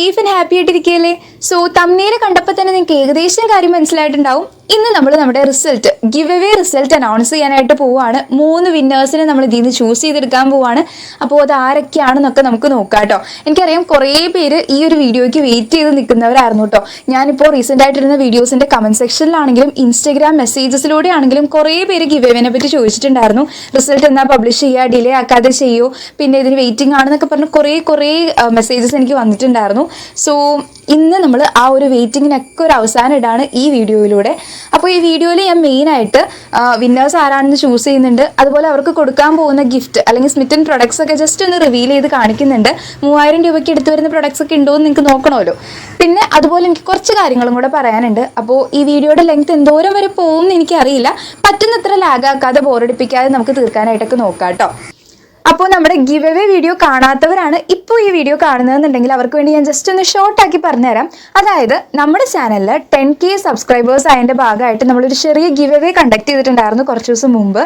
Safe and happy ആയിട്ടിരിക്കുകയല്ലേ? So തമ്മിൽ കണ്ടപ്പോൾ തന്നെ നിങ്ങൾക്ക് ഏകദേശം കാര്യം മനസ്സിലായിട്ടുണ്ടാവും. ഇന്ന് നമ്മൾ നമ്മുടെ result give away result announce ചെയ്യാനായിട്ട് പോവുകയാണ്. 3 വിന്നേഴ്സിനെ നമ്മൾ ഇതിൽ നിന്ന് ചൂസ് ചെയ്തെടുക്കാൻ പോവുകയാണ്. അപ്പോൾ അത് ആരൊക്കെയാണെന്നൊക്കെ നമുക്ക് നോക്കാം കേട്ടോ. എനിക്കറിയാം കുറേ പേര് ഈ ഒരു വീഡിയോയ്ക്ക് വെയിറ്റ് ചെയ്ത് നിൽക്കുന്നവരായിരുന്നു കേട്ടോ. ഞാനിപ്പോൾ റീസെൻ്റ് ആയിട്ടിരുന്ന വീഡിയോസിൻ്റെ കമൻറ്റ് സെക്ഷനിലാണെങ്കിലും ഇൻസ്റ്റഗ്രാം മെസ്സേജസിലൂടെ ആണെങ്കിലും കുറേ പേര് ഗിവ് അവേനെ പറ്റി ചോദിച്ചിട്ടുണ്ടായിരുന്നു. റിസൾട്ട് എന്നാ പബ്ലിഷ് ചെയ്യുക, ഡിലേ ആക്കാതെ ചെയ്യുമോ, പിന്നെ ഇതിന് വെയിറ്റിംഗ് ആണെന്നൊക്കെ പറഞ്ഞ് കുറേ മെസ്സേജസ് എനിക്ക് വന്നിട്ടുണ്ടായിരുന്നു. സോ ഇന്ന് നമ്മൾ ആ ഒരു വെയിറ്റിങ്ങിനൊക്കെ ഒരു അവസാനം ഇടാണ് ഈ വീഡിയോയിലൂടെ. അപ്പോൾ ഈ വീഡിയോയിൽ ഞാൻ മെയിനായിട്ട് വിന്നേഴ്സ് ആരാണെന്ന് ചൂസ് ചെയ്യുന്നുണ്ട്. അതുപോലെ അവർക്ക് കൊടുക്കാൻ പോകുന്ന ഗിഫ്റ്റ് അല്ലെങ്കിൽ സ്മിറ്റൻ പ്രൊഡക്ട്സ് ഒക്കെ ജസ്റ്റ് ഒന്ന് റിവീൽ ചെയ്ത് കാണിക്കുന്നുണ്ട്. 3000 രൂപയ്ക്ക് എടുത്തു വരുന്ന പ്രൊഡക്ട്സ് ഒക്കെ ഉണ്ടോ എന്ന് നിങ്ങൾക്ക് നോക്കണമല്ലോ. പിന്നെ അതുപോലെ എനിക്ക് കുറച്ച് കാര്യങ്ങളും കൂടെ പറയാനുണ്ട്. അപ്പോൾ ഈ വീഡിയോയുടെ ലെങ്ത് എന്തോരം വരെ പോകുമെന്ന് എനിക്കറിയില്ല. പറ്റുന്നത്ര ലാഗാക്കാതെ ബോറടിപ്പിക്കാതെ നമുക്ക് തീർക്കാനായിട്ടൊക്കെ നോക്കാം കേട്ടോ. അപ്പോൾ നമ്മുടെ ഗിവ് അവേ വീഡിയോ കാണാത്തവരാണ് ഇപ്പോൾ ഈ വീഡിയോ കാണുന്നതെന്നുണ്ടെങ്കിൽ അവർക്ക് വേണ്ടി ഞാൻ ജസ്റ്റ് ഒന്ന് ഷോർട്ടാക്കി പറഞ്ഞുതരാം. അതായത് നമ്മുടെ ചാനലിൽ 10K സബ്സ്ക്രൈബേഴ്സ് ആയതിൻ്റെ ഭാഗമായിട്ട് നമ്മളൊരു ചെറിയ ഗിവ് അവേ കണ്ടക്ട് ചെയ്തിട്ടുണ്ടായിരുന്നു കുറച്ച് ദിവസം മുമ്പ്.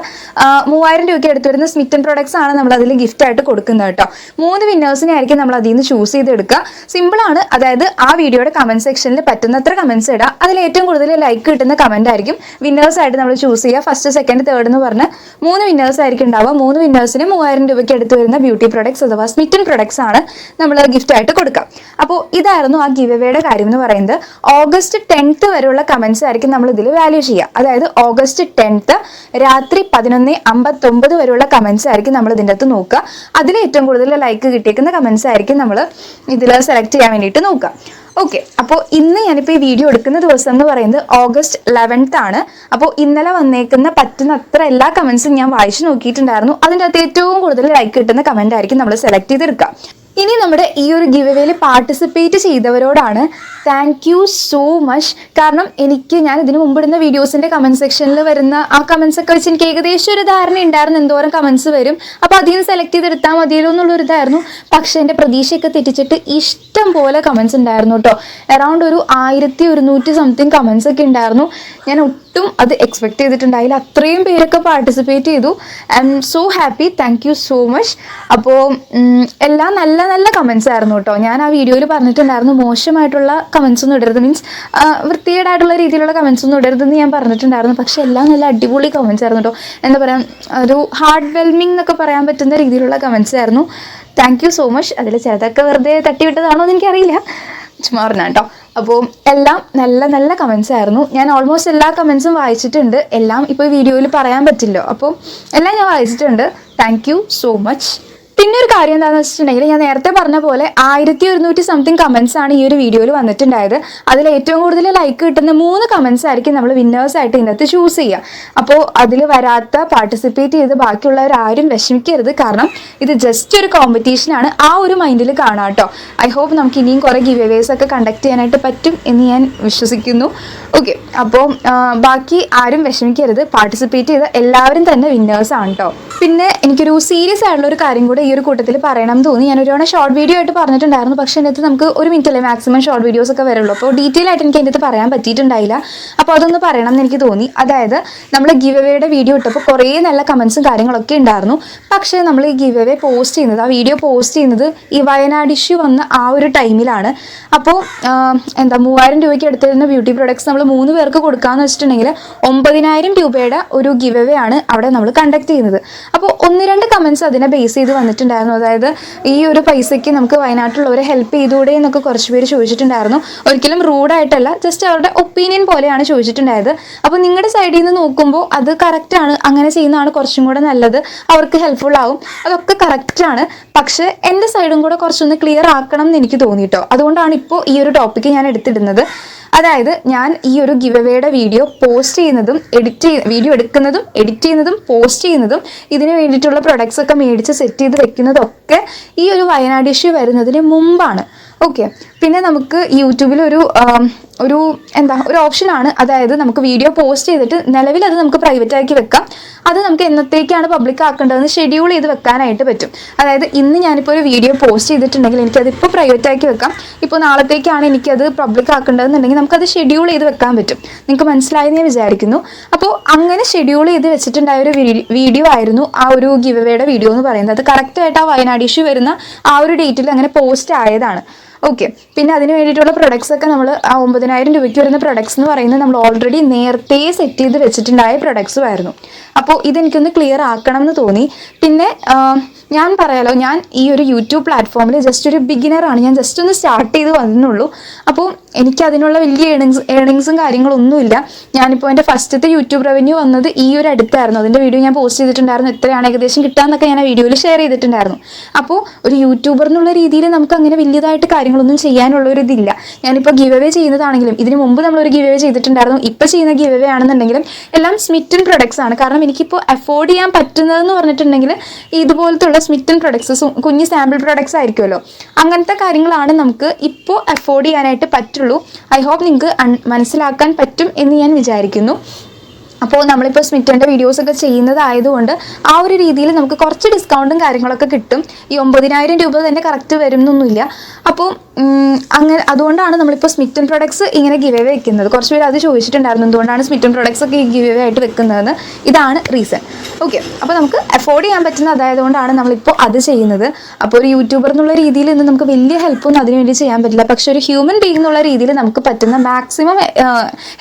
3000 രൂപയ്ക്ക് എടുത്തു വരുന്ന സ്മിറ്റൻ പ്രൊഡക്ട്സ് ആണ് നമ്മൾ അതിൽ ഗിഫ്റ്റായിട്ട് കൊടുക്കുന്നത് കേട്ടോ. 3 വിന്നേഴ്സിനെ ആയിരിക്കും നമ്മൾ അതിൽ നിന്ന് ചൂസ് ചെയ്തെടുക്കുക. സിമ്പിളാണ്. അതായത് ആ വീഡിയോയുടെ കമൻറ്റ് സെക്ഷനിൽ പറ്റുന്നത്ര കമൻറ്റ്സ് ഇടാം. അതിൽ ഏറ്റവും കൂടുതൽ ലൈക്ക് കിട്ടുന്ന കമൻ്റ് ആയിരിക്കും വിന്നേഴ്സായിട്ട് നമ്മൾ ചൂസ് ചെയ്യുക. ഫസ്റ്റ്, സെക്കൻഡ്, തേർഡ് എന്ന് പറഞ്ഞ് 3 വിന്നേഴ്സ് ആയിരിക്കും ഉണ്ടാവുക. 3 വിന്നേഴ്സിന് 3000 രൂപയ്ക്ക് എടുത്തു വരുന്ന ബ്യൂട്ടി പ്രൊഡക്ട്സ് അഥവാ സ്മിറ്റൻ പ്രൊഡക്ട്സ് ആണ് നമ്മൾ ഗിഫ്റ്റ് ആയിട്ട് കൊടുക്കാം. അപ്പോൾ ഇതായിരുന്നു ആ ഗിവ് അവേയുടെ കാര്യം എന്ന് പറയുന്നത്. ഓഗസ്റ്റ് 10th വരെയുള്ള കമൻറ്റ്സ് ആയിരിക്കും നമ്മൾ ഇതിൽ വാല്യൂ ചെയ്യുക. അതായത് ഓഗസ്റ്റ് 10th രാത്രി 11:59 വരെയുള്ള കമൻറ്റ്സ് ആയിരിക്കും നമ്മൾ ഇതിൻ്റെ അകത്ത് നോക്കുക. അതിൽ ഏറ്റവും കൂടുതൽ ലൈക്ക് കിട്ടിയേക്കുന്ന കമൻറ്റ്സ് ആയിരിക്കും നമ്മൾ ഇതിൽ സെലക്ട് ചെയ്യാൻ വേണ്ടിയിട്ട് നോക്കുക. ഓക്കെ, അപ്പോൾ ഇന്ന് ഞാനിപ്പോൾ ഈ വീഡിയോ എടുക്കുന്ന ദിവസം എന്ന് പറയുന്നത് ഓഗസ്റ്റ് 11th ആണ്. അപ്പോൾ ഇന്നലെ വന്നേക്കുന്ന പറ്റുന്നത്ര എല്ലാ കമൻസും ഞാൻ വായിച്ചു നോക്കിയിട്ടുണ്ടായിരുന്നു. അതിൻ്റെ അകത്ത് ഏറ്റവും കൂടുതൽ ലൈക്ക് കിട്ടുന്ന കമൻ്റ് ആയിരിക്കും നമ്മൾ സെലക്ട് ചെയ്തെടുക്കുക. ഇനി നമ്മുടെ ഈ ഒരു ഗിവ് അവേയിൽ പാർട്ടിസിപ്പേറ്റ് ചെയ്തവരോടാണ് താങ്ക് യു സോ മച്ച്. കാരണം ഞാൻ ഇതിന് മുമ്പിടുന്ന വീഡിയോസിൻ്റെ കമൻറ്റ് സെക്ഷനിൽ വരുന്ന ആ കമൻസ് ഒക്കെ വെച്ച് എനിക്ക് ഏകദേശം ഒരു ധാരണ ഉണ്ടായിരുന്നു എന്തോരം കമൻസ് വരും. അപ്പോൾ അതിൽ നിന്ന് സെലക്ട് ചെയ്തെടുത്താൽ മതിയല്ലോ എന്നുള്ളൊരു ഇതായിരുന്നു. പക്ഷേ എൻ്റെ പ്രതീക്ഷയൊക്കെ തെറ്റിച്ചിട്ട് ഇഷ്ടം പോലെ കമൻസ് ഉണ്ടായിരുന്നു കേട്ടോ. അറൗണ്ട് ഒരു 1100 സംതിങ് കമൻസ് ഒക്കെ ഉണ്ടായിരുന്നു. ഞാൻ ഒട്ടും അത് എക്സ്പെക്ട് ചെയ്തിട്ടുണ്ടായില്ല. അത്രയും പേരൊക്കെ പാർട്ടിസിപ്പേറ്റ് ചെയ്തു. I M so happy. Thank you so much. അപ്പോൾ എല്ലാം നല്ല കമൻസ് ആയിരുന്നു കേട്ടോ. ഞാൻ ആ വീഡിയോയിൽ പറഞ്ഞിട്ടുണ്ടായിരുന്നു മോശമായിട്ടുള്ള കമൻസ് ഒന്നും ഇടരുത്, മീൻസ് വൃത്തികേടായിട്ടുള്ള രീതിയിലുള്ള കമൻസ് ഒന്നും ഇടരുതെന്ന് ഞാൻ പറഞ്ഞിട്ടുണ്ടായിരുന്നു. പക്ഷെ എല്ലാം നല്ല അടിപൊളി കമൻസ് ആയിരുന്നു കേട്ടോ. എന്താ പറയുക, ഒരു ഹാർഡ് വെൽമിംഗ് എന്നൊക്കെ പറയാൻ പറ്റുന്ന രീതിയിലുള്ള കമൻസ് ആയിരുന്നു. Thank you so much. അതിൽ ചിലതൊക്കെ വെറുതെ തട്ടിവിട്ടതാണോ എന്ന് എനിക്കറിയില്ല, ചുമ്മാ പറഞ്ഞാൽ കേട്ടോ. അപ്പോൾ എല്ലാം നല്ല കമൻസ് ആയിരുന്നു. ഞാൻ ഓൾമോസ്റ്റ് എല്ലാ കമൻസും വായിച്ചിട്ടുണ്ട്. എല്ലാം ഇപ്പോൾ വീഡിയോയിൽ പറയാൻ പറ്റില്ലോ, അപ്പോൾ എല്ലാം ഞാൻ വായിച്ചിട്ടുണ്ട്. Thank you so much. പിന്നെ ഒരു കാര്യം എന്താണെന്ന് വെച്ചിട്ടുണ്ടെങ്കിൽ ഞാൻ നേരത്തെ പറഞ്ഞ പോലെ 1100 സംതിങ് കമൻസ് ആണ് ഈ ഒരു വീഡിയോയിൽ വന്നിട്ടുണ്ടായത്. അതിൽ ഏറ്റവും കൂടുതൽ ലൈക്ക് കിട്ടുന്ന 3 കമൻസ് ആയിരിക്കും നമ്മൾ വിന്നേഴ്സായിട്ട് ഇതിനകത്ത് ചൂസ് ചെയ്യുക. അപ്പോൾ അതിൽ വരാത്ത പാർട്ടിസിപ്പേറ്റ് ചെയ്ത് ബാക്കിയുള്ളവരാരും വിഷമിക്കരുത്. കാരണം ഇത് ജസ്റ്റ് ഒരു കോമ്പറ്റീഷനാണ്. ആ ഒരു മൈൻഡിൽ കാണാം കേട്ടോ. ഐ ഹോപ്പ് നമുക്ക് ഇനിയും കുറേ ഗിവ് അവേസ് ഒക്കെ കണ്ടക്ട് ചെയ്യാനായിട്ട് പറ്റും എന്ന് ഞാൻ വിശ്വസിക്കുന്നു. ഓക്കെ, അപ്പോൾ ബാക്കി ആരും വിഷമിക്കരുത്. പാർട്ടിസിപ്പേറ്റ് ചെയ്ത എല്ലാവരും തന്നെ വിന്നേഴ്സാണ് കേട്ടോ. പിന്നെ എനിക്കൊരു സീരിയസ് ആയിട്ടുള്ള ഒരു കാര്യം കൂടെ ഈ ഒരു കൂട്ടത്തിൽ പറയണം എന്ന് തോന്നി. ഞാൻ ഒരു തവണ ഷോർട്ട് വീഡിയോ ആയിട്ട് പറഞ്ഞിട്ടുണ്ടായിരുന്നു. പക്ഷേ എൻ്റെ അടുത്ത് നമുക്ക് 1 മിനിറ്റല്ലേ മാക്സിമം ഷോർട്ട് വീഡിയോസ് ഒക്കെ വരുള്ളൂ. അപ്പോൾ ഡീറ്റെയിൽ ആയിട്ട് എനിക്ക് എൻ്റെ അടുത്ത് പറയാൻ പറ്റിയിട്ടുണ്ടായില്ല. അപ്പോൾ അതൊന്ന് പറയണം എന്ന് എനിക്ക് തോന്നി. അതായത് നമ്മൾ ഗിവ് അവേയുടെ വീഡിയോ ഇട്ടപ്പോൾ കുറേ നല്ല കമൻസും കാര്യങ്ങളൊക്കെ ഉണ്ടായിരുന്നു. പക്ഷേ നമ്മൾ ഈ ഗിവ് അവേ പോസ്റ്റ് ചെയ്യുന്നത്, ആ വീഡിയോ പോസ്റ്റ് ചെയ്യുന്നത് ഈ വയനാട് ഇഷ്യൂ വന്ന ആ ഒരു ടൈമിലാണ്. അപ്പോൾ 3000 രൂപയ്ക്ക് എടുത്തിരുന്ന ബ്യൂട്ടി പ്രൊഡക്ട്സ് നമ്മൾ 3 പേർക്ക് കൊടുക്കാമെന്ന് വെച്ചിട്ടുണ്ടെങ്കിൽ 9000 രൂപയുടെ ഒരു ഗിവ് അവേ ആണ് അവിടെ നമ്മൾ കണ്ടക്ട് ചെയ്യുന്നത്. അപ്പോൾ 1-2 കമൻസ് അതിനെ ബേസ് ചെയ്ത് വന്നിട്ടുണ്ടായിരുന്നു. അതായത് ഈ ഒരു പൈസയ്ക്ക് നമുക്ക് വയനാട്ടിലുള്ളവരെ ഹെൽപ്പ് ചെയ്തുകൂടെ എന്നൊക്കെ കുറച്ച് പേര് ചോദിച്ചിട്ടുണ്ടായിരുന്നു. ഒരിക്കലും റൂഡായിട്ടല്ല, ജസ്റ്റ് അവരുടെ ഒപ്പീനിയൻ പോലെയാണ് ചോദിച്ചിട്ടുണ്ടായത്. അപ്പോൾ നിങ്ങളുടെ സൈഡിൽ നിന്ന് നോക്കുമ്പോൾ അത് കറക്റ്റാണ്, അങ്ങനെ ചെയ്യുന്നതാണ് കുറച്ചും കൂടെ നല്ലത്, അവർക്ക് ഹെൽപ്ഫുൾ ആവും, അതൊക്കെ കറക്റ്റാണ്. പക്ഷേ എൻ്റെ സൈഡും കൂടെ കുറച്ചൊന്ന് ക്ലിയർ ആക്കണം എന്ന് എനിക്ക് തോന്നിയിട്ടോ. അതുകൊണ്ടാണ് ഇപ്പോൾ ഈ ഒരു ടോപ്പിക്ക് ഞാൻ എടുത്തിടുന്നത്. അതായത് ഞാൻ ഈ ഒരു ഗിവ് അവേയുടെ വീഡിയോ പോസ്റ്റ് ചെയ്യുന്നതും വീഡിയോ എടുക്കുന്നതും എഡിറ്റ് ചെയ്യുന്നതും പോസ്റ്റ് ചെയ്യുന്നതും ഇതിന് വേണ്ടിയിട്ടുള്ള പ്രൊഡക്ട്സ് ഒക്കെ മേടിച്ച് സെറ്റ് ചെയ്ത് വെക്കുന്നതൊക്കെ ഈ ഒരു വയനാട് ഇഷ്യൂ വരുന്നതിന് മുമ്പാണ്. ഓക്കെ, പിന്നെ നമുക്ക് യൂട്യൂബിൽ ഒരു ഓപ്ഷനാണ്. അതായത് നമുക്ക് വീഡിയോ പോസ്റ്റ് ചെയ്തിട്ട് നിലവിൽ അത് നമുക്ക് പ്രൈവറ്റ് ആക്കി വെക്കാം. അത് നമുക്ക് എന്നത്തേക്കാണ് പബ്ലിക് ആക്കേണ്ടതെന്ന് ഷെഡ്യൂൾ ചെയ്ത് വെക്കാനായിട്ട് പറ്റും. അതായത് ഇന്ന് ഞാനിപ്പോൾ ഒരു വീഡിയോ പോസ്റ്റ് ചെയ്തിട്ടുണ്ടെങ്കിൽ എനിക്കതിപ്പോൾ പ്രൈവറ്റ് ആക്കി വെക്കാം. ഇപ്പോൾ നാളത്തേക്കാണ് എനിക്കത് പബ്ലിക് ആക്കേണ്ടതെന്നുണ്ടെങ്കിൽ നമുക്കത് ഷെഡ്യൂൾ ചെയ്ത് വെക്കാൻ പറ്റും. നിങ്ങൾക്ക് മനസ്സിലായെന്ന് ഞാൻ വിചാരിക്കുന്നു. അപ്പോൾ അങ്ങനെ ഷെഡ്യൂൾ ചെയ്ത് വെച്ചിട്ടുണ്ടായ ഒരു വീഡിയോ ആയിരുന്നു ആ ഒരു ഗിവ് അവേയുടെ വീഡിയോ എന്ന് പറയുന്നത്. അത് കറക്റ്റായിട്ട് ആ വയനാട് ഇഷ്യൂ വരുന്ന ആ ഒരു ഡേറ്റിൽ അങ്ങനെ പോസ്റ്റ് ആയതാണ്. ഓക്കെ, പിന്നെ അതിന് വേണ്ടിയിട്ടുള്ള പ്രൊഡക്ട്സ് ഒക്കെ നമ്മൾ ആ 9,000 രൂപയ്ക്ക് വരുന്ന പ്രൊഡക്ട്സ് എന്ന് പറയുന്നത് നമ്മൾ ഓൾറെഡി നേരത്തെ സെറ്റ് ചെയ്ത് വെച്ചിട്ടുണ്ടായ പ്രൊഡക്ട്സും ആയിരുന്നു. അപ്പോൾ ഇതെനിക്കൊന്ന് ക്ലിയർ ആക്കണം എന്ന് തോന്നി. പിന്നെ ഞാൻ പറയാലോ, ഞാൻ ഈ ഒരു യൂട്യൂബ് പ്ലാറ്റ്ഫോമിൽ ജസ്റ്റ് ഒരു ബിഗിനറാണ്. ഞാൻ ജസ്റ്റ് ഒന്ന് സ്റ്റാർട്ട് ചെയ്ത് വന്നുള്ളൂ. അപ്പോൾ എനിക്ക് അതിനുള്ള വലിയ ഏണിങ്സും കാര്യങ്ങളൊന്നുമില്ല. ഞാനിപ്പോൾ എൻ്റെ ഫസ്റ്റത്തെ യൂട്യൂബ് റവന്യൂ വന്നത് ഈ ഒരു അടുത്തായിരുന്നു. അതിൻ്റെ വീഡിയോ ഞാൻ പോസ്റ്റ് ചെയ്തിട്ടുണ്ടായിരുന്നു. എത്രയാണ് ഏകദേശം കിട്ടാമെന്നൊക്കെ ഞാൻ ആ വീഡിയോയിൽ ഷെയർ ചെയ്തിട്ടുണ്ടായിരുന്നു. അപ്പോൾ ഒരു യൂട്യൂബർ എന്നുള്ള രീതിയിൽ നമുക്ക് അങ്ങനെ വലിയതായിട്ട് കാര്യങ്ങളൊന്നും ചെയ്യാനുള്ള ഒരു ഇതില്ല. ഞാനിപ്പോൾ ഗിവ് അവേ ചെയ്യുന്നതാണെങ്കിലും ഇതിന് മുമ്പ് നമ്മളൊരു ഗിവ് അവേ ചെയ്തിട്ടുണ്ടായിരുന്നു. ഇപ്പോൾ ചെയ്യുന്ന ഗിവ് അവേ ആണെന്നുണ്ടെങ്കിലും എല്ലാം സ്മിറ്റൻ പ്രൊഡക്ട്സ് ആണ്. കാരണം എനിക്കിപ്പോൾ അഫോർഡ് ചെയ്യാൻ പറ്റുന്നതെന്ന് പറഞ്ഞിട്ടുണ്ടെങ്കിൽ ഇതുപോലത്തുള്ള സ്മിറ്റൻ പ്രൊഡക്ട്സ്, കുഞ്ഞ് സാമ്പിൾ പ്രൊഡക്ട്സ് ആയിരിക്കുമല്ലോ, അങ്ങനത്തെ കാര്യങ്ങളാണ് നമുക്ക് ഇപ്പോൾ അഫോർഡ് ചെയ്യാനായിട്ട് പറ്റുള്ളൂ. ഐ ഹോപ്പ് നിങ്ങൾക്ക് മനസ്സിലാക്കാൻ പറ്റും എന്ന് ഞാൻ വിചാരിക്കുന്നു. അപ്പോൾ നമ്മളിപ്പോൾ സ്മിറ്റൻ്റെ വീഡിയോസൊക്കെ ചെയ്യുന്നതായതുകൊണ്ട് ആ ഒരു രീതിയിൽ നമുക്ക് കുറച്ച് ഡിസ്കൗണ്ടും കാര്യങ്ങളൊക്കെ കിട്ടും. ഈ 9,000 രൂപ തന്നെ കറക്റ്റ് വരുന്നൊന്നുമില്ല. അപ്പോൾ അങ്ങനെ അതുകൊണ്ടാണ് നമ്മളിപ്പോൾ സ്മിറ്റൻ പ്രൊഡക്ട്സ് ഇങ്ങനെ ഗിവ് അവേ വെക്കുന്നത്. കുറച്ച് പേര് അത് ചോദിച്ചിട്ടുണ്ടായിരുന്നു, എന്തുകൊണ്ടാണ് സ്മിറ്റൻ പ്രൊഡക്ട്സ് ഒക്കെ ഈ ഗിവ് അവേ ആയിട്ട് വെക്കുന്നതെന്ന്. ഇതാണ് റീസൺ. ഓക്കെ, അപ്പോൾ നമുക്ക് അഫോർഡ് ചെയ്യാൻ പറ്റുന്ന അതായതുകൊണ്ടാണ് നമ്മളിപ്പോൾ അത് ചെയ്യുന്നത്. അപ്പോൾ ഒരു യൂട്യൂബർ എന്നുള്ള രീതിയിൽ നിന്ന് നമുക്ക് വലിയ ഹെൽപ്പൊന്നും അതിനുവേണ്ടി ചെയ്യാൻ പറ്റില്ല. പക്ഷേ ഒരു ഹ്യൂമൻ ബീയിങ് എന്നുള്ള രീതിയിൽ നമുക്ക് പറ്റുന്ന മാക്സിമം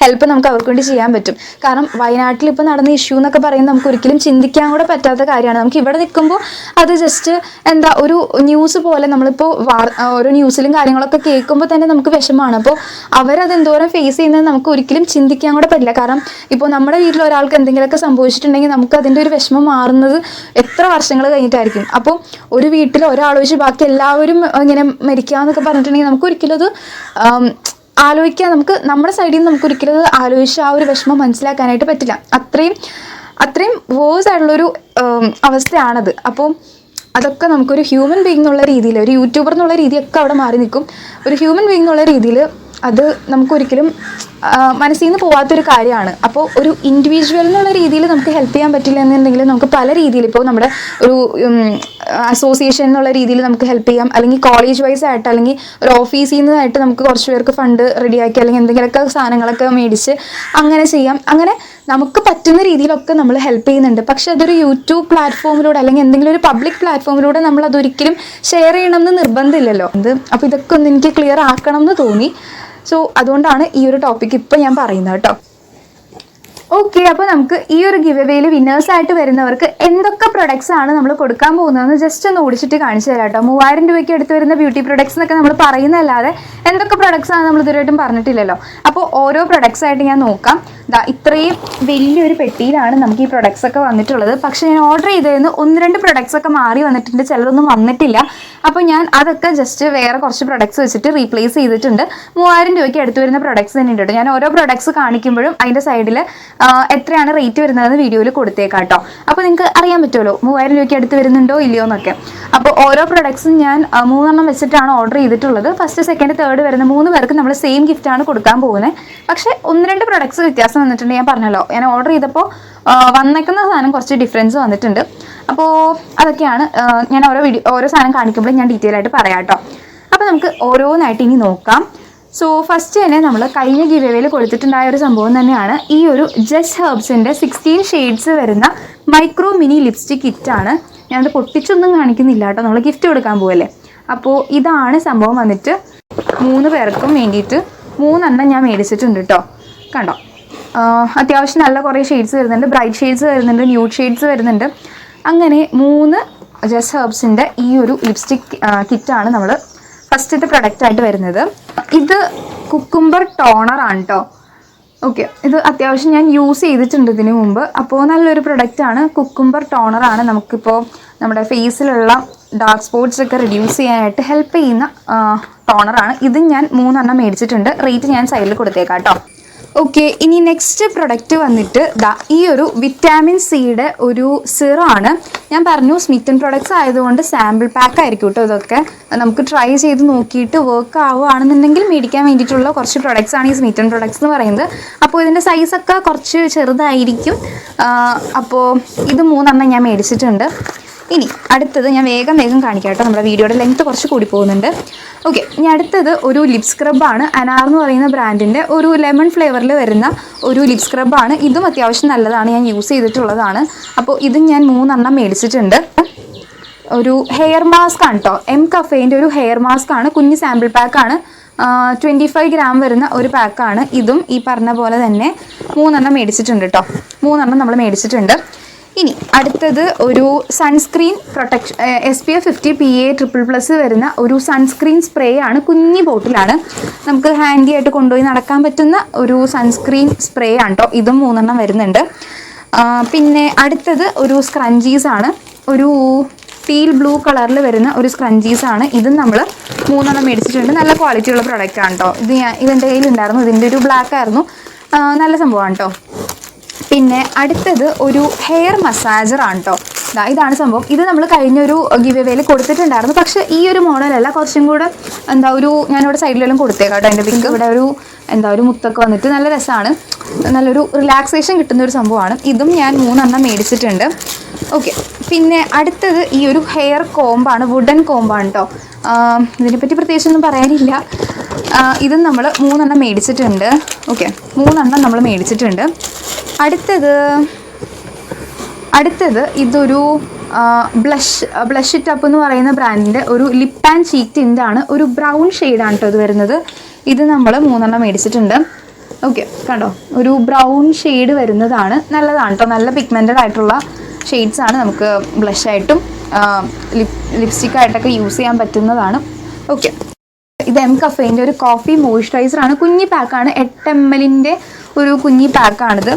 ഹെൽപ്പ് നമുക്ക് അവർക്ക് വേണ്ടി ചെയ്യാൻ പറ്റും. കാരണം വയനാട്ടിൽ ഇപ്പോൾ നടന്ന ഇഷ്യൂ എന്നൊക്കെ പറയുന്നത് നമുക്ക് ഒരിക്കലും ചിന്തിക്കാൻ കൂടെ പറ്റാത്ത കാര്യമാണ്. നമുക്ക് ഇവിടെ നിൽക്കുമ്പോൾ അത് ജസ്റ്റ് എന്താ ഒരു ന്യൂസ് പോലെ നമ്മളിപ്പോൾ ഓരോ ന്യൂസിലും കാര്യങ്ങളൊക്കെ കേൾക്കുമ്പോൾ തന്നെ നമുക്ക് വിഷമമാണ്. അപ്പോൾ അവരത് എന്തോരം ഫേസ് ചെയ്യുന്നത് നമുക്ക് ഒരിക്കലും ചിന്തിക്കാൻ കൂടെ പറ്റില്ല. കാരണം ഇപ്പോൾ നമ്മുടെ വീട്ടിൽ ഒരാൾക്ക് എന്തെങ്കിലുമൊക്കെ സംഭവിച്ചിട്ടുണ്ടെങ്കിൽ നമുക്ക് അതിൻ്റെ ഒരു വിഷമം മാറുന്നത് എത്ര വർഷങ്ങൾ കഴിഞ്ഞിട്ടായിരിക്കും. അപ്പോൾ ഒരു വീട്ടിൽ ഒരാളൊഴിച്ച് ബാക്കി എല്ലാവരും ഇങ്ങനെ മരിക്കാമെന്നൊക്കെ പറഞ്ഞിട്ടുണ്ടെങ്കിൽ നമുക്ക് ഒരിക്കലും അത് ആലോചിക്കാൻ, നമുക്ക് നമ്മുടെ സൈഡിൽ നിന്ന് നമുക്ക് ഒരിക്കലും അത് ആലോചിച്ച് ആ ഒരു വിഷമം മനസ്സിലാക്കാനായിട്ട് പറ്റില്ല. അത്രയും വേഴ്സ് ആയിട്ടുള്ളൊരു അവസ്ഥയാണത്. അപ്പോൾ അതൊക്കെ നമുക്കൊരു ഹ്യൂമൻ ബീയിങ് എന്നുള്ള രീതിയിൽ, ഒരു യൂട്യൂബർ എന്നുള്ള രീതിയൊക്കെ അവിടെ മാറി നിൽക്കും. ഒരു ഹ്യൂമൻ ബീയിങ് എന്നുള്ള രീതിയിൽ അത് നമുക്കൊരിക്കലും മനസ്സിൽ നിന്ന് പോകാത്തൊരു കാര്യമാണ്. അപ്പോൾ ഒരു ഇൻഡിവിജ്വൽ എന്നുള്ള രീതിയിൽ നമുക്ക് ഹെൽപ്പ് ചെയ്യാൻ പറ്റില്ല എന്നുണ്ടെങ്കിൽ നമുക്ക് പല രീതിയിൽ, ഇപ്പോൾ നമ്മുടെ ഒരു അസോസിയേഷൻ എന്നുള്ള രീതിയിൽ നമുക്ക് ഹെൽപ്പ് ചെയ്യാം, അല്ലെങ്കിൽ കോളേജ് വൈസ് ആയിട്ട്, അല്ലെങ്കിൽ ഒരു ഓഫീസിൽ നിന്നായിട്ട് നമുക്ക് കുറച്ച് പേർക്ക് ഫണ്ട് റെഡിയാക്കി അല്ലെങ്കിൽ എന്തെങ്കിലുമൊക്കെ സാധനങ്ങളൊക്കെ മേടിച്ച് അങ്ങനെ ചെയ്യാം. അങ്ങനെ നമുക്ക് പറ്റുന്ന രീതിയിലൊക്കെ നമ്മൾ ഹെൽപ്പ് ചെയ്യുന്നുണ്ട്. പക്ഷെ അതൊരു യൂട്യൂബ് പ്ലാറ്റ്ഫോമിലൂടെ അല്ലെങ്കിൽ എന്തെങ്കിലും ഒരു പബ്ലിക് പ്ലാറ്റ്ഫോമിലൂടെ നമ്മൾ അതൊരിക്കലും ഷെയർ ചെയ്യണമെന്ന് നിർബന്ധമില്ലല്ലോ. അപ്പോൾ ഇതൊക്കെ ഒന്ന് എനിക്ക് ക്ലിയർ ആക്കണം എന്ന് തോന്നി. സോ അതുകൊണ്ടാണ് ഈ ഒരു ടോപ്പിക് ഇപ്പം ഞാൻ പറയുന്നത് കേട്ടോ. ഓക്കെ, അപ്പോൾ നമുക്ക് ഈ ഒരു ഗിവ് അവേയിൽ വിന്നേഴ്സായിട്ട് വരുന്നവർക്ക് എന്തൊക്കെ പ്രൊഡക്ട്സ് ആണ് നമ്മൾ കൊടുക്കാൻ പോകുന്നതെന്ന് ജസ്റ്റ് ഒന്ന് ഓടിച്ചിട്ട് കാണിച്ചു തരാം കേട്ടോ. 3,000 രൂപയ്ക്ക് എടുത്ത് വരുന്ന ബ്യൂട്ടി പ്രൊഡക്ട്സ് എന്നൊക്കെ നമ്മൾ പറയുന്നതല്ലാതെ എന്തൊക്കെ പ്രൊഡക്ട്സ് ആണ് നമ്മൾ ഇതുവരെയായിട്ടും പറഞ്ഞിട്ടില്ലല്ലോ. അപ്പോൾ ഓരോ പ്രൊഡക്ട്സ് ആയിട്ട് ഞാൻ നോക്കാം. ഇത്രയും വലിയൊരു പെട്ടിയിലാണ് നമുക്ക് ഈ പ്രൊഡക്ട്സ് ഒക്കെ വന്നിട്ടുള്ളത്. പക്ഷേ ഞാൻ ഓർഡർ ചെയ്തതിന് 1-2 പ്രൊഡക്ട്സ് ഒക്കെ മാറി വന്നിട്ടുണ്ട്, ചിലതൊന്നും വന്നിട്ടില്ല. അപ്പോൾ ഞാൻ അതൊക്കെ ജസ്റ്റ് വേറെ കുറച്ച് പ്രൊഡക്ട്സ് വെച്ചിട്ട് റീപ്ലേസ് ചെയ്തിട്ടുണ്ട്. 3,000 രൂപയ്ക്ക് എടുത്ത് വരുന്ന പ്രൊഡക്ട്സ് തന്നെ ഉണ്ട്. ഞാൻ ഓരോ പ്രൊഡക്ട്സ് കാണിക്കുമ്പോഴും അതിൻ്റെ സൈഡിൽ എത്രയാണ് റേറ്റ് വരുന്നതെന്ന് വീഡിയോയിൽ കൊടുത്തേക്കാം കേട്ടോ. അപ്പോൾ നിങ്ങൾക്ക് അറിയാൻ പറ്റുമല്ലോ 3,000 രൂപയ്ക്ക് അടുത്ത് വരുന്നുണ്ടോ ഇല്ലയോ എന്നൊക്കെ. അപ്പോൾ ഓരോ പ്രൊഡക്ട്സും ഞാൻ 3 എണ്ണം വെച്ചിട്ടാണ് ഓർഡർ ചെയ്തിട്ടുള്ളത്. ഫസ്റ്റ്, സെക്കൻഡ്, തേർഡ് വരുന്ന 3 പേർക്ക് നമ്മൾ സെയിം ഗിഫ്റ്റാണ് കൊടുക്കാൻ പോകുന്നത്. പക്ഷേ 1-2 പ്രൊഡക്ട്സ് വ്യത്യാസം വന്നിട്ടുണ്ട്. ഞാൻ പറഞ്ഞല്ലോ, ഞാൻ ഓർഡർ ചെയ്തപ്പോൾ വന്നേക്കുന്ന സാധനം കുറച്ച് ഡിഫറൻസ് വന്നിട്ടുണ്ട്. അപ്പോൾ അതൊക്കെയാണ് ഞാൻ ഓരോ സാധനം കാണിക്കുമ്പോൾ ഞാൻ ഡീറ്റെയിൽ ആയിട്ട് പറയാം കേട്ടോ. അപ്പോൾ നമുക്ക് ഓരോന്നായിട്ട് ഇനി നോക്കാം. സോ ഫസ്റ്റ് തന്നെ നമ്മൾ കഴിഞ്ഞ ഗിവ് അവേയിൽ കൊടുത്തിട്ടുണ്ടായ ഒരു സംഭവം തന്നെയാണ് ഈ ഒരു ജസ്റ്റ് ഹെർബ്സിൻ്റെ 16 ഷെയ്ഡ്സ് വരുന്ന മൈക്രോ മിനി ലിപ്സ്റ്റിക് കിറ്റാണ്. ഞാനത് പൊട്ടിച്ചൊന്നും കാണിക്കുന്നില്ല കേട്ടോ, നമ്മൾ ഗിഫ്റ്റ് കൊടുക്കാൻ പോവല്ലേ. അപ്പോൾ ഇതാണ് സംഭവം വന്നിട്ട്. 3 പേർക്കും വേണ്ടിയിട്ട് 3 എണ്ണം ഞാൻ മേടിച്ചിട്ടുണ്ട് കേട്ടോ. കണ്ടോ, അത്യാവശ്യം നല്ല കുറേ ഷെയ്ഡ്സ് വരുന്നുണ്ട്. ബ്രൈറ്റ് ഷെയ്ഡ്സ് വരുന്നുണ്ട്, ന്യൂഡ് ഷെയ്ഡ്സ് വരുന്നുണ്ട്. അങ്ങനെ 3 ജസ്റ്റ് ഹെർബ്സിൻ്റെ ഈ ഒരു ലിപ്സ്റ്റിക് കിറ്റാണ് നമ്മൾ ഫസ്റ്റത്തെ പ്രൊഡക്റ്റായിട്ട് വരുന്നത്. ഇത് കുക്കുംബർ ടോണറാണ് കേട്ടോ. ഓക്കെ, ഇത് അത്യാവശ്യം ഞാൻ യൂസ് ചെയ്തിട്ടുണ്ട് ഇതിനു മുമ്പ്. അപ്പോൾ നല്ലൊരു പ്രൊഡക്റ്റാണ്. കുക്കുംബർ ടോണറാണ്. നമുക്കിപ്പോൾ നമ്മുടെ ഫേസിലുള്ള ഡാർക്ക് സ്പോട്ട്സ് ഒക്കെ റിഡ്യൂസ് ചെയ്യാനായിട്ട് ഹെൽപ്പ് ചെയ്യുന്ന ടോണറാണ്. ഇത് ഞാൻ 3 എണ്ണം മേടിച്ചിട്ടുണ്ട്. റേറ്റ് ഞാൻ സൈഡിൽ കൊടുത്തേക്കാം കേട്ടോ. ഓക്കെ, ഇനി നെക്സ്റ്റ് പ്രൊഡക്റ്റ് വന്നിട്ട് ഈ ഒരു വിറ്റാമിൻ സിയുടെ ഒരു സിറാണ്. ഞാൻ പറഞ്ഞു സ്മിറ്റൻ പ്രൊഡക്ട്സ് ആയതുകൊണ്ട് സാമ്പിൾ പാക്ക് ആയിരിക്കും കേട്ടോ. ഇതൊക്കെ നമുക്ക് ട്രൈ ചെയ്ത് നോക്കിയിട്ട് വർക്ക് ആവുകയാണെന്നുണ്ടെങ്കിൽ മേടിക്കാൻ വേണ്ടിയിട്ടുള്ള കുറച്ച് പ്രൊഡക്ട്സ് ആണ് ഈ സ്മിറ്റൻ പ്രൊഡക്ട്സ് എന്ന് പറയുന്നത്. അപ്പോൾ ഇതിൻ്റെ സൈസൊക്കെ കുറച്ച് ചെറുതായിരിക്കും. അപ്പോൾ ഇത് 3 എണ്ണം ഞാൻ മേടിച്ചിട്ടുണ്ട്. ഇനി അടുത്തത് ഞാൻ വേഗം കാണിക്കാം കേട്ടോ, നമ്മുടെ വീഡിയോയുടെ ലെങ്ത്ത് കുറച്ച് കൂടി പോകുന്നുണ്ട്. ഓക്കെ, ഇനി അടുത്തത് ഒരു ലിപ് സ്ക്രബാണ്. അനാർ എന്ന് പറയുന്ന ബ്രാൻഡിൻ്റെ ഒരു ലെമൺ ഫ്ലേവറിൽ വരുന്ന ഒരു ലിപ് സ്ക്രബാണ്. ഇതും അത്യാവശ്യം നല്ലതാണ്, ഞാൻ യൂസ് ചെയ്തിട്ടുള്ളതാണ്. അപ്പോൾ ഇതും ഞാൻ 3 എണ്ണം മേടിച്ചിട്ടുണ്ട്. ഒരു ഹെയർ മാസ്ക് ആണ് കേട്ടോ. എം കഫേൻ്റെ ഒരു ഹെയർ മാസ്ക് ആണ്. കുഞ്ഞ് സാമ്പിൾ പാക്കാണ്. 25 ഗ്രാം വരുന്ന ഒരു പാക്കാണ്. ഇതും ഈ പറഞ്ഞ പോലെ തന്നെ 3 മേടിച്ചിട്ടുണ്ട് കേട്ടോ. 3 നമ്മൾ മേടിച്ചിട്ടുണ്ട്. ഇനി അടുത്തത് ഒരു സൺസ്ക്രീൻ പ്രൊട്ടക്ഷൻ SPF 50 PA++ വരുന്ന ഒരു സൺസ്ക്രീൻ സ്പ്രേ ആണ്. കുഞ്ഞി ബോട്ടിലാണ്. നമുക്ക് ഹാൻഡി ആയിട്ട് കൊണ്ടുപോയി നടക്കാൻ പറ്റുന്ന ഒരു സൺസ്ക്രീൻ സ്പ്രേ ആണ് കേട്ടോ. ഇതും 3 വരുന്നുണ്ട്. പിന്നെ അടുത്തത് ഒരു സ്ക്രഞ്ചീസ് ആണ്. ഒരു ടീൽ ബ്ലൂ കളറിൽ വരുന്ന ഒരു സ്ക്രഞ്ചീസ് ആണ്. ഇതും നമ്മൾ 3 മേടിച്ചിട്ടുണ്ട്. നല്ല ക്വാളിറ്റിയുള്ള പ്രൊഡക്റ്റ് ആണ് കേട്ടോ. ഇതെൻ്റെ കയ്യിലുണ്ടായിരുന്നു. ഇതിൻ്റെ ഒരു ബ്ലാക്ക് ആയിരുന്നു. നല്ല സംഭവമാണ് കേട്ടോ. പിന്നെ അടുത്തത് ഒരു ഹെയർ മസാജർ ആണ് കേട്ടോ. ഇതാണ് സംഭവം. ഇത് നമ്മൾ കഴിഞ്ഞൊരു ഗിവ് എവേയിൽ കൊടുത്തിട്ടുണ്ടായിരുന്നു. പക്ഷേ ഈ ഒരു മോഡലല്ല, കുറച്ചും കൂടെ ഞാനിവിടെ സൈഡിലെല്ലാം കൊടുത്തേക്കാം കേട്ടോ. എൻ്റെ പിങ്ക് ഇവിടെ ഒരു മുത്തൊക്കെ വന്നിട്ട് നല്ല രസമാണ്. നല്ലൊരു റിലാക്സേഷൻ കിട്ടുന്ന ഒരു സംഭവമാണ്. ഇതും ഞാൻ 3 മേടിച്ചിട്ടുണ്ട്. ഓക്കെ. പിന്നെ അടുത്തത് ഈ ഒരു ഹെയർ കോമ്പാണ്. വുഡൻ കോമ്പാണ് കേട്ടോ. ഇതിനെപ്പറ്റി പ്രത്യേകിച്ചൊന്നും പറയാനില്ല. ഇതും നമ്മൾ 3 മേടിച്ചിട്ടുണ്ട്. ഓക്കെ, 3 നമ്മൾ മേടിച്ചിട്ടുണ്ട്. അടുത്തത് ഇതൊരു ബ്ലഷ് ഇറ്റ് അപ്പ് എന്ന് പറയുന്ന ബ്രാൻഡിൻ്റെ ഒരു ലിപ്പ് ആൻഡ് ചീക്ക് ടിൻ്റാണ്. ഒരു ബ്രൗൺ ഷെയ്ഡാണ് കേട്ടോ ഇത് വരുന്നത്. ഇത് നമ്മൾ 3 മേടിച്ചിട്ടുണ്ട്. ഓക്കെ, കണ്ടോ, ഒരു ബ്രൗൺ ഷെയ്ഡ് വരുന്നതാണ്. നല്ലതാണ് കേട്ടോ. നല്ല പിഗ്മെൻറ്റഡ് ആയിട്ടുള്ള ഷെയ്ഡ്സ് ആണ്. നമുക്ക് ബ്ലഷായിട്ടും ലിപ്സ്റ്റിക്കായിട്ടൊക്കെ യൂസ് ചെയ്യാൻ പറ്റുന്നതാണ്. ഓക്കെ, ഇത് എം കഫേൻ്റെ ഒരു കോഫി മോയ്സ്ചറൈസറാണ്. കുഞ്ഞി പാക്കാണ്. 8 ml ഒരു കുഞ്ഞി പാക്കാണിത്.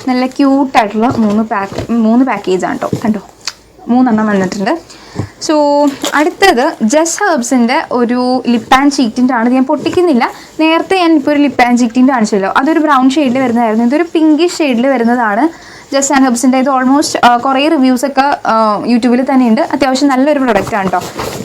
നല്ല ക്യൂട്ടായിട്ടുള്ള 3 പാക്കേജാണ് കേട്ടോ. കണ്ടോ, 3 വന്നിട്ടുണ്ട്. സോ അടുത്തത് ജസ്റ്റ് ഹെർബ്സിൻ്റെ ഒരു ലിപ്പ് ആൻഡ് ചീക്ക് ടിൻ്റാണ്. ഞാൻ പൊട്ടിക്കുന്നില്ല. നേരത്തെ ഞാൻ ഇപ്പോൾ ഒരു ലിപ്പ് ആൻഡ് ചീക്ക് ടിൻ്റ് കാണിച്ചല്ലോ. അതൊരു ബ്രൗൺ ഷെയ്ഡിൽ വരുന്നതായിരുന്നു. ഇതൊരു പിങ്കിഷ് ഷെയ്ഡിൽ വരുന്നതാണ്. ജസ്റ്റ് ആൻഡ് ഹെർബ്സിൻ്റെ ഇത് ഓൾമോസ്റ്റ് കുറേ റിവ്യൂസൊക്കെ യൂട്യൂബിൽ തന്നെ ഉണ്ട്. അത്യാവശ്യം നല്ലൊരു പ്രൊഡക്റ്റാണ് കേട്ടോ.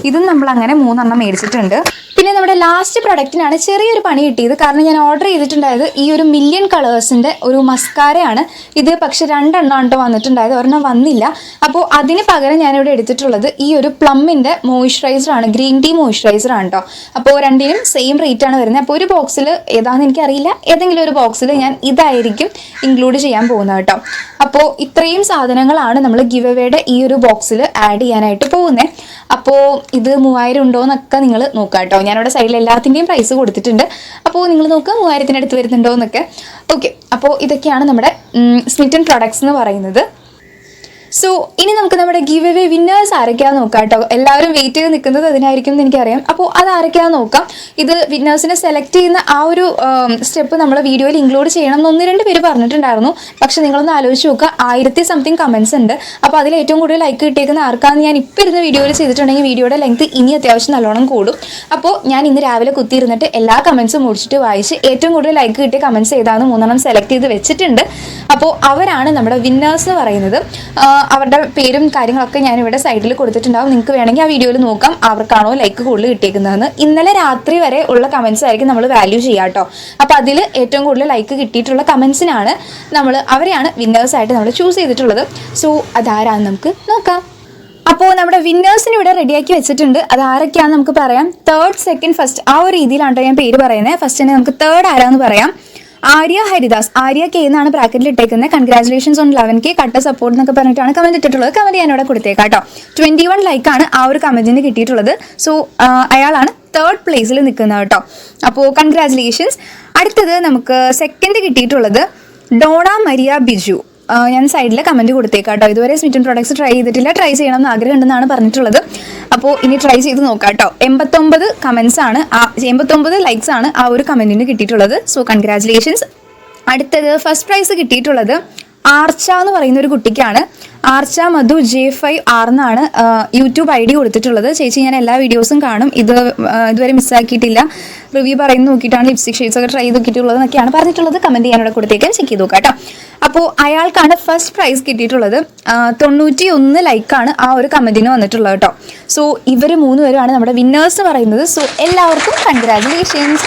ഇതും നമ്മൾ അങ്ങനെ 3 മേടിച്ചിട്ടുണ്ട്. പിന്നെ നമ്മുടെ ലാസ്റ്റ് പ്രൊഡക്റ്റിനാണ് ചെറിയൊരു പണി കിട്ടിയത്. കാരണം ഞാൻ ഓർഡർ ചെയ്തിട്ടുണ്ടായത് ഈ ഒരു മില്യൺ കളേഴ്സിൻ്റെ ഒരു മസ്കാരയാണ്. ഇത് പക്ഷേ 2 ആണ് കേട്ടോ വന്നിട്ടുണ്ടായത്. ഒരെണ്ണം വന്നില്ല. അപ്പോൾ അതിന് പകരം ഞാനിവിടെ എടുത്തിട്ടുള്ളത് ഈ ഒരു പ്ലമ്മിൻ്റെ മോയ്സ്ചറൈസറാണ്. ഗ്രീൻ ടീ മോയ്സ്ചറൈസറാണ് കേട്ടോ. അപ്പോൾ രണ്ടിനും സെയിം റേറ്റ് ആണ് വരുന്നത്. അപ്പോൾ ഒരു ബോക്സിൽ ഏതാണെന്ന് എനിക്കറിയില്ല, ഏതെങ്കിലും ഒരു ബോക്സിൽ ഞാൻ ഇതായിരിക്കും ഇൻക്ലൂഡ് ചെയ്യാൻ പോകുന്നത് കേട്ടോ. അപ്പോൾ ഇത്രയും സാധനങ്ങളാണ് നമ്മൾ ഗിവ് എവേയുടെ ഈ ഒരു ബോക്സിൽ ആഡ് ചെയ്യാനായിട്ട് പോകുന്നത്. അപ്പോൾ ഇത് 3000 ഉണ്ടോ എന്നൊക്കെ നിങ്ങൾ നോക്കുക കേട്ടോ. ഞാനിവിടെ സൈഡിൽ എല്ലാത്തിൻ്റെയും പ്രൈസ് കൊടുത്തിട്ടുണ്ട്. അപ്പോൾ നിങ്ങൾ നോക്കുക 3000-ന് അടുത്ത് വരുന്നുണ്ടോ എന്നൊക്കെ. ഓക്കെ, അപ്പോൾ ഇതൊക്കെയാണ് നമ്മുടെ സ്മിറ്റൻ പ്രൊഡക്ട്സ് എന്ന് പറയുന്നത്. സോ ഇനി നമുക്ക് നമ്മുടെ ഗിവ് എവേ വിന്നേഴ്സ് ആരൊക്കെയാണെന്ന് നോക്കാം കേട്ടോ. എല്ലാവരും വെയിറ്റ് ചെയ്ത് നിൽക്കുന്നത് അതിനായിരിക്കും എന്ന് എനിക്കറിയാം. അപ്പോൾ അത് ആരൊക്കെയാണെന്ന് നോക്കാം. ഇത് വിന്നേഴ്സിനെ സെലക്ട് ചെയ്യുന്ന ആ ഒരു സ്റ്റെപ്പ് നമ്മൾ വീഡിയോയിൽ ഇൻക്ലൂഡ് ചെയ്യണം എന്ന് 1-2 പേര് പറഞ്ഞിട്ടുണ്ടായിരുന്നു. പക്ഷെ നിങ്ങളൊന്ന് ആലോചിച്ച് നോക്കുക, 1000 സംതിങ് കമൻസ് ഉണ്ട്. അപ്പോൾ അതിൽ ഏറ്റവും കൂടുതൽ ലൈക്ക് കിട്ടിയേക്കുന്ന ആർക്കാന്ന് ഞാൻ ഇപ്പോൾ ഇരുന്ന് വീഡിയോയിൽ ചെയ്തിട്ടുണ്ടെങ്കിൽ വീഡിയോയുടെ ലെങ്ത് ഇനി അത്യാവശ്യം നല്ലോണം കൂടും. അപ്പോൾ ഞാൻ ഇന്ന് രാവിലെ കുത്തിയിരുന്നിട്ട് എല്ലാ കമൻസും മുടിച്ചിട്ട് വായിച്ച് ഏറ്റവും കൂടുതൽ ലൈക്ക് കിട്ടിയ കമൻസ് ഏതാണെന്ന് 3 സെലക്ട് ചെയ്ത് വെച്ചിട്ടുണ്ട്. അപ്പോൾ അവരാണ് നമ്മുടെ വിന്നേഴ്സ് എന്ന് പറയുന്നത്. അവരുടെ പേരും കാര്യങ്ങളൊക്കെ ഞാനിവിടെ സൈഡിൽ കൊടുത്തിട്ടുണ്ടാവും. നിങ്ങൾക്ക് വേണമെങ്കിൽ ആ വീഡിയോയിൽ നോക്കാം ആർക്കാണോ ലൈക്ക് കൂടുതൽ കിട്ടിയേക്കുന്നതെന്ന്. ഇന്നലെ രാത്രി വരെ ഉള്ള കമൻസ് ആയിരിക്കും നമ്മൾ വാല്യൂ ചെയ്യുക കേട്ടോ. അപ്പോൾ അതിൽ ഏറ്റവും കൂടുതൽ ലൈക്ക് കിട്ടിയിട്ടുള്ള കമൻസിനാണ് അവരെയാണ് വിന്നേഴ്സായിട്ട് നമ്മൾ ചൂസ് ചെയ്തിട്ടുള്ളത്. സോ അതാരാന്ന് നമുക്ക് നോക്കാം. അപ്പോൾ നമ്മുടെ വിന്നേഴ്സിന് ഇവിടെ റെഡിയാക്കി വെച്ചിട്ടുണ്ട്. അത് ആരൊക്കെയാണെന്ന് നമുക്ക് പറയാം. 3rd, 2nd, 1st ആ ഒരു രീതിയിലാണ് ഞാൻ പേര് പറയുന്നത്. ഫസ്റ്റ് തന്നെ നമുക്ക് 3rd ആരാന്ന് പറയാം. ആര്യ ഹരിദാസ്. ആര്യ കെ എന്നാണ് ബ്രാക്കറ്റിൽ ഇട്ടേക്കുന്നത്. കൺഗ്രാറ്റുലേഷൻസ് ഓൺ 11K കട്ട സപ്പോർട്ട് എന്നൊക്കെ പറഞ്ഞിട്ടാണ് കമന്റ് ഇട്ടിട്ടുള്ളത്. കമന്റ് ഞാനിവിടെ കൊടുത്തേക്കാം കേട്ടോ. 21 ലൈക്കാണ് ആ ഒരു കമന്റിന് കിട്ടിയിട്ടുള്ളത്. സോ അയാളാണ് 3rd പ്ലേസിൽ നിൽക്കുന്നത് കേട്ടോ. അപ്പോൾ കൺഗ്രാറ്റുലേഷൻസ്. അടുത്തത് നമുക്ക് 2nd കിട്ടിയിട്ടുള്ളത് ഡോണ മരിയ ബിജു. ഞാൻ സൈഡിൽ കമൻറ്റ് കൊടുത്തേക്കാം കേട്ടോ. ഇതുവരെ സ്മിറ്റൻ പ്രോഡക്ട്സ് ട്രൈ ചെയ്തിട്ടില്ല, ട്രൈ ചെയ്യണം എന്ന് ആഗ്രഹം ഉണ്ടെന്നാണ് പറഞ്ഞിട്ടുള്ളത്. അപ്പോൾ ഇനി ട്രൈ ചെയ്ത് നോക്കാം കേട്ടോ. 89 കമൻസ് ആണ് 89 ലൈക്സ് ആണ് ആ ഒരു കമൻറ്റിന് കിട്ടിയിട്ടുള്ളത്. So congratulations. അടുത്തത് ഫസ്റ്റ് പ്രൈസ് കിട്ടിയിട്ടുള്ളത് ആർച്ച എന്ന് പറയുന്ന ഒരു കുട്ടിക്കാണ്. ആർച്ച മധു J5R എന്നാണ് യൂട്യൂബ് ID കൊടുത്തിട്ടുള്ളത്. ചേച്ചി ഞാൻ എല്ലാ വീഡിയോസും കാണും, ഇതുവരെ മിസ്സാക്കിയിട്ടില്ല. റിവ്യൂ പറയുന്നത് നോക്കിയിട്ടാണ് ലിപ്സ്റ്റിക് ഷെയ്ഡ്സ് ഒക്കെ ട്രൈ ചെയ്ത് നോക്കിയിട്ടുള്ളത് എന്നൊക്കെയാണ് പറഞ്ഞിട്ടുള്ളത്. കമൻറ്റ് ചെയ്യാനോടെ കൊടുത്തേക്കാൻ ചെക്ക് ചെയ്ത് നോക്കാം കേട്ടോ. അപ്പോൾ അയാൾക്കാണ് ഫസ്റ്റ് പ്രൈസ് കിട്ടിയിട്ടുള്ളത്. 91 ലൈക്കാണ് ആ ഒരു കമൻറ്റിന് വന്നിട്ടുള്ളത് കേട്ടോ. സോ ഇവർ 3 പേരുമാണ് നമ്മുടെ വിന്നേഴ്സ് എന്ന് പറയുന്നത്. സോ എല്ലാവർക്കും കൺഗ്രാറ്റുലേഷൻസ്.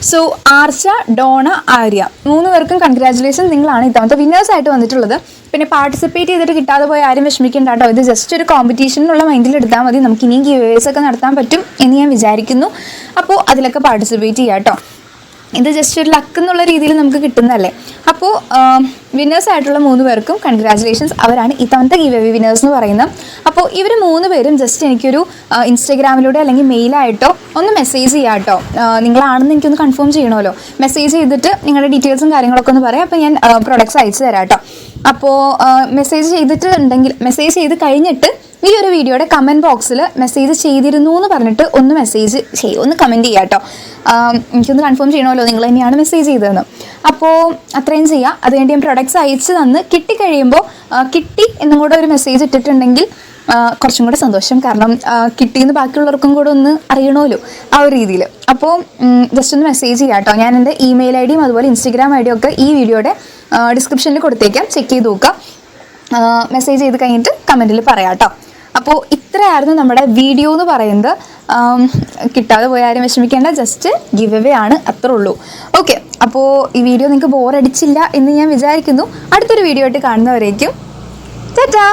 സോ ആർച്ച, ഡോണ, ആര്യ 3 പേർക്കും കൺഗ്രാറ്റുലേഷൻസ്. നിങ്ങളാണ് ഇത്തവണത്തെ വിന്നേഴ്സ് ആയിട്ട് വന്നിട്ടുള്ളത്. പിന്നെ പാർട്ടിസിപ്പേറ്റ് ചെയ്തിട്ട് കിട്ടാതെ പോയി ആരും വിഷമിക്കേണ്ട കേട്ടോ. ഇത് ജസ്റ്റ് ഒരു കോമ്പറ്റീഷനുള്ള മൈൻഡിൽ എടുത്താൽ മതി. നമുക്ക് ഇനിയും ഗിവേഴ്സ് ഒക്കെ നടത്താൻ പറ്റും എന്ന് ഞാൻ വിചാരിക്കുന്നു. അപ്പോൾ അതിലൊക്കെ പാർട്ടിസിപ്പേറ്റ് ചെയ്യാം കേട്ടോ. ഇത് ജസ്റ്റ് ഒരു ലക്ക് എന്നുള്ള രീതിയിൽ നമുക്ക് കിട്ടുന്നതല്ലേ. അപ്പോൾ വിന്നേഴ്സ് ആയിട്ടുള്ള 3 പേർക്കും കൺഗ്രാജുലേഷൻസ്. അവരാണ് ഇത്തവണത്തെ ഗിവ് അവേ വിന്നേഴ്സ് എന്ന് പറയുന്നത്. അപ്പോൾ ഇവർ 3 പേരും ജസ്റ്റ് എനിക്കൊരു ഇൻസ്റ്റാഗ്രാമിലൂടെ അല്ലെങ്കിൽ മെയിലായിട്ടോ ഒന്ന് മെസ്സേജ് ചെയ്യാം കേട്ടോ. നിങ്ങളാണെന്ന് എനിക്കൊന്ന് കൺഫേം ചെയ്യണമല്ലോ. മെസ്സേജ് ചെയ്തിട്ട് നിങ്ങളുടെ ഡീറ്റെയിൽസും കാര്യങ്ങളൊക്കെ ഒന്ന് പറയാം. അപ്പോൾ ഞാൻ പ്രൊഡക്ട്സ് അയച്ചു തരാം കേട്ടോ. അപ്പോൾ മെസ്സേജ് ചെയ്ത് കഴിഞ്ഞിട്ട് ഈ ഒരു വീഡിയോയുടെ കമൻറ്റ് ബോക്സിൽ മെസ്സേജ് ചെയ്തിരുന്നു എന്ന് പറഞ്ഞിട്ട് ഒന്ന് കമൻറ്റ് ചെയ്യാം കേട്ടോ. എനിക്കൊന്ന് കൺഫേം ചെയ്യണമല്ലോ നിങ്ങൾ തന്നെയാണ് മെസ്സേജ് ചെയ്തതെന്ന്. അപ്പോൾ അത്രയും ചെയ്യാം. അതുകഴിഞ്ഞ് ഞാൻ പ്രൊഡക്ട്സ് അയച്ച് തന്ന് കിട്ടിക്കഴിയുമ്പോൾ കിട്ടി എന്നും കൂടെ ഒരു മെസ്സേജ് ഇട്ടിട്ടുണ്ടെങ്കിൽ കുറച്ചും കൂടെ സന്തോഷം. കാരണം കിട്ടിയെന്ന് ബാക്കിയുള്ളവർക്കും കൂടെ ഒന്ന് അറിയണമല്ലോ ആ ഒരു രീതിയിൽ. അപ്പോൾ ജസ്റ്റ് ഒന്ന് മെസ്സേജ് ചെയ്യാം കേട്ടോ. ഞാൻ എൻ്റെ ഇമെയിൽ ഐ ഡിയും അതുപോലെ ഇൻസ്റ്റഗ്രാം ഐ ഡിയും ഒക്കെ ഈ വീഡിയോയുടെ ഡിസ്ക്രിപ്ഷനിൽ കൊടുത്തേക്കാം. ചെക്ക് ചെയ്ത് നോക്കാം. മെസ്സേജ് ചെയ്ത് കഴിഞ്ഞിട്ട് കമൻറ്റിൽ പറയാം കേട്ടോ. അപ്പോൾ ഇത്രയായിരുന്നു നമ്മുടെ വീഡിയോ എന്ന് പറയുന്നത്. കിട്ടാതെ പോയ ആരും വിഷമിക്കേണ്ട, ജസ്റ്റ് ഗിവ് അവേ ആണ്, അത്രേ ഉള്ളൂ. ഓക്കെ, അപ്പോൾ ഈ വീഡിയോ നിങ്ങൾക്ക് ബോറടിച്ചില്ല എന്ന് ഞാൻ വിചാരിക്കുന്നു. അടുത്തൊരു വീഡിയോ ആയിട്ട് കാണുന്നവരേക്കും ടാറ്റാ.